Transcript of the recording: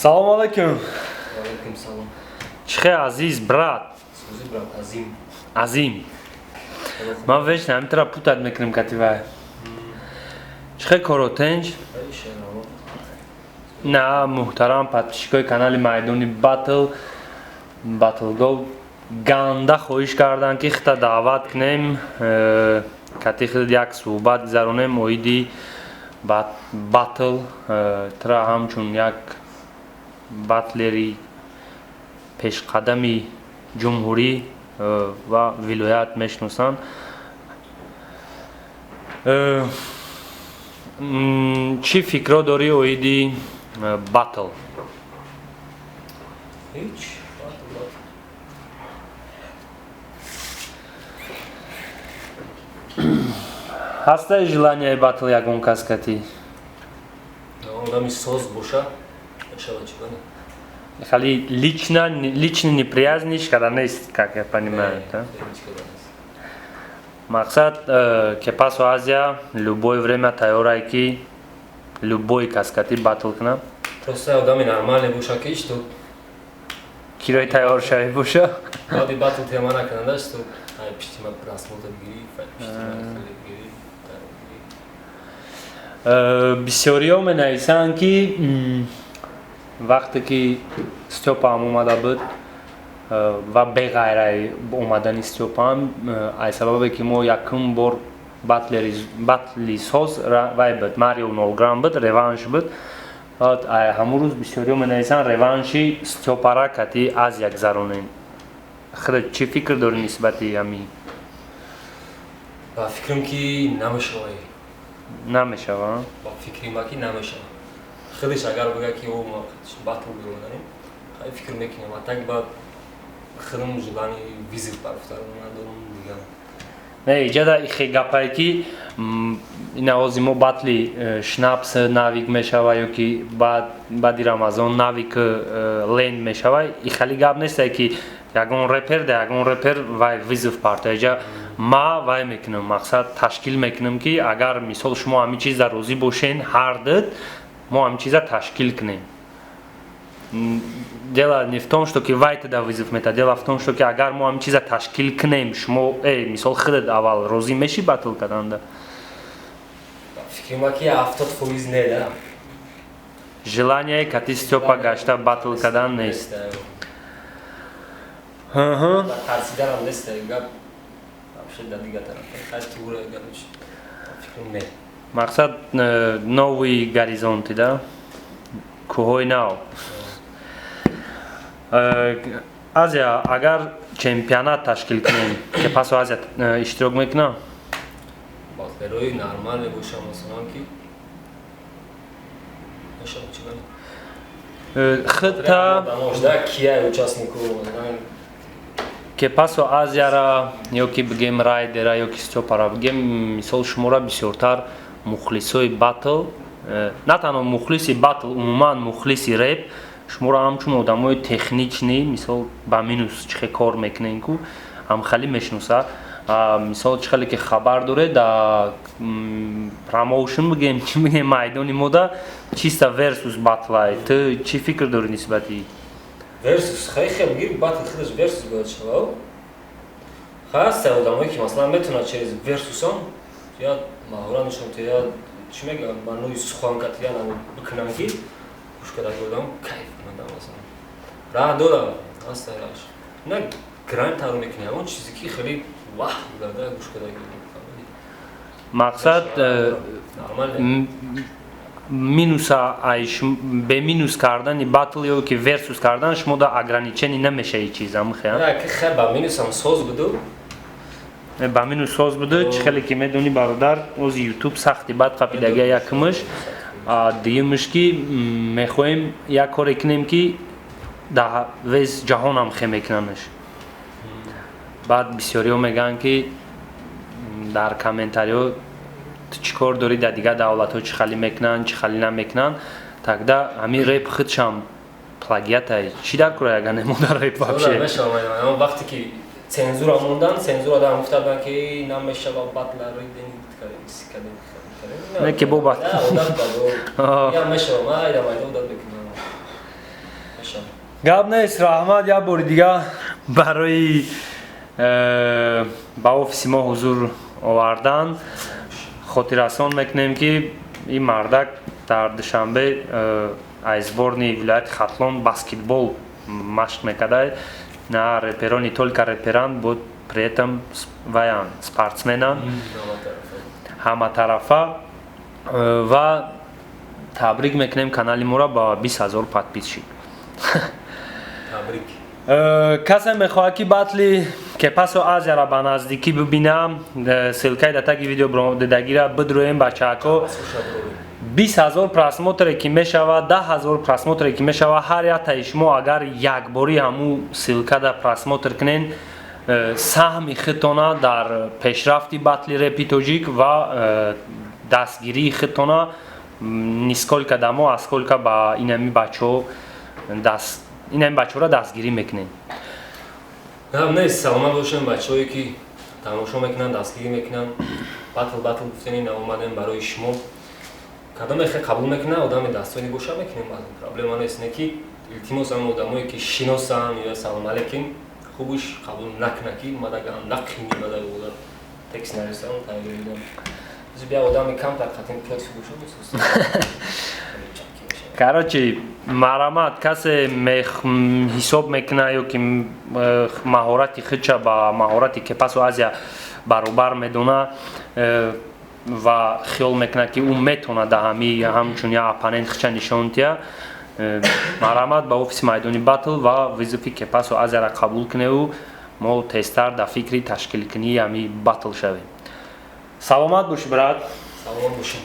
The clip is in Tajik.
Салом алейкум. Алейкум салом. Чихе азиз брат. Сузы брат, Азим. Азим. Ман вечно ҳамитара путад мекунем катива. Чихе коротенҷ. На муҳтарам подписчикои канали майдони Battlegov ганда хоҳиш карданд ки хита даъват кунем кати хид як суҳбат гузаронем оиди батл тра ҳамчун як батлери пешқадами ҷумҳурӣ ва вилоят мешиносанд. Чӣ фикро дорӣ оиди батл? Ҳеҷ. ҳастаи желанияи батл ягон кас кати? Одами соз боша, мешавад чӣ кунад? Хали личный неприязни шкада нест, как я понимаю, да? Мақсад ки пасу азия любое время тайёрае ки любой кас кати батл кунад? Просто одами нормале боша ки што Кирои тайёр шавӣ боша? баъди батл тема накунада што ай пиштима просмотр гирӣ, пиштима гирӣ. Бисёриҳо менависанд ки вақте ки Стёпаам омада буд ва беғайраи омадани Стёпаам аз сабабе ки мо якум бор батли соз вай буд, Марио Нолграм буд, реванш буд. Ҳамун рӯз бисёриҳо менависанд реванши Стёпара кати Азия гузаронем. Худат чӣ фикр дорӣ нисбати ҳамин? Ба фикрам ки намешавад. Намешава? Ба фикри ма ки намешавад. Худаш агар бигӯяд ки мо батл биёрем, хай фикр мекунем, а так ба худам желани визит барфтарам надорам дигар. Не, иҷада ихе гапае ки инавози мо батли шнапс навик мешава ё ки баъди Рамазон навик ленд мешава, и хали гап нестае ки ягон репер да ягон репер вай визив парта. Иҷа ма вай мекунам, мақсад ташкил мекунам ки агар мисол шумо ҳамин чиза розӣ бошен ҳар дид, мо ҳамин чиза ташкил кунем. Дело не в том, что ки вай тада визив мета, дело в том, что ки агар мо ҳамин чиза ташкил кунем, шумо мисол худат аввал розӣ мешӣ батл карданда? Фикри ма ки 70% не да. Желание кати Стёпа гашта батл кардан нест. Тарсидарам нест, гап вообще да дигар тараф. Хай тура гапш. Фикрам не. Мақсад нови горизонти, да? Кӯҳои нав. Азия агар чемпионат ташкил кунем, ки пасу Азия иштирок мекунад? Батлерои нормале боша, масалан ки мешавад чӣ кунад? Хита да кия участников ки пасу Азияра ё ки бигем Райдера ё ки Стёпара бигем, мисол шумора бисёртар мухлисои батл, на танҳо мухлиси батл, умуман мухлиси реп, шуморо ҳамчун одамои технични, мисол ба минус чихе кор мекунем ку ҳам хали мешиноса. Мисол чихе ки хабар доред да промоушен бигем, чӣ бигем майдони мода чиста версус батлай. Ту чӣ фикр дорӣ нисбати? версус хай бигир батл худаш версус бояд шавад. Хаста одамое ки масалан метавонад через версусон я маҳоратшон я чӣ мегӯям ба нӯи сухан катия бикунам ки гӯшкадаги одам кайф кунада масалан. Раҳ додам хаста яш. На грайм таро мекунӣ, ҳамон чизе ки хеле ваҳ дада гӯшкадаги Мақсад минуса бе минус кардани батл ё ки версус кардан шумо да ограничени намеша и чиза мехоҳам. ки хе ба минусам соз буду. Ба минус соз буду, чӣ хеле ки медонӣ бародар, ози YouTube сахти бад қапидаги якмаш, дигимаш ки мехоҳем як коре кунем ки да вез ҷаҳонам хе мекунамаш. Баъд бисёриҳо мегӯянд ки дар комментариҳо ту чӣ кор дорӣ дар дигар давлатҳо чӣ хали мекунанд, чӣ хали намекунанд, так да ҳамин реп худшам плагиатай. Чӣ дар кора ягане мо дар реп вообще? Вақте ки цензура мондан, цензура дар гуфтадан ки намешава батлари не ки бо батл. Я мешава, майда одат мекунам. باشم. گپ نیست رحمت یا بار دیگه برای با آفیس ما حضور آوردن خاطررسان میکنیم که این مردک در دوشنبه айзборни вилояти Хатлон баскетбол машқ мекард. На реперони толика реперан буд, при этом ваян спортсменан ҳаматарафа ва табрик мекунем канали моро ба 20000 подписчик. Табрик. کسی میخواد که بطلی که پس و از را به نزدیکی ببینم سلکای دتاگی ویدیو دیدگی را بدرویم بچه اکو 20000 پراسموتر که میشود 10000 پراسموتر که میشود هر یک تا شما اگر یک باری همو سلکا در پراسموتر کنین سهم خطونا در پیشرفتی بطلی رپی توجیک و دستگیری خطونا نیسکولکا دمو اسکولکا با اینمی بچه این بچه را دستگیری میکنین. نه سلامت باشن بچه‌ای که تماشا میکنن دستگیری میکنن باتل گفتنی اومدن برای شما کدام خیلی قبول میکنه آدم دستانی باشه میکنیم پرابلم نیست نه که التماس هم آدمایی که شناسن یا سلام علیکم خوبش قبول نکنه که مدگان نقینی مدگان تکس نرسن تاییدم از بیا آدمی کم تا خاطر پیاده باشه короче مرامت کسی حساب میکنه یا که مهارتی خودش با مهارتی که پس و ازیا برابر میدونه و خیال میکنه که اون میتونه در همچون یا اپاننت خودش نشون تیا مرامت با آفیس میدانی باتل و وظیفه که پس و ازیا را قبول کنه و ما تستر در فکری تشکیل کنی همی باتل شویم. سلامت باش برات. سلامت باشین.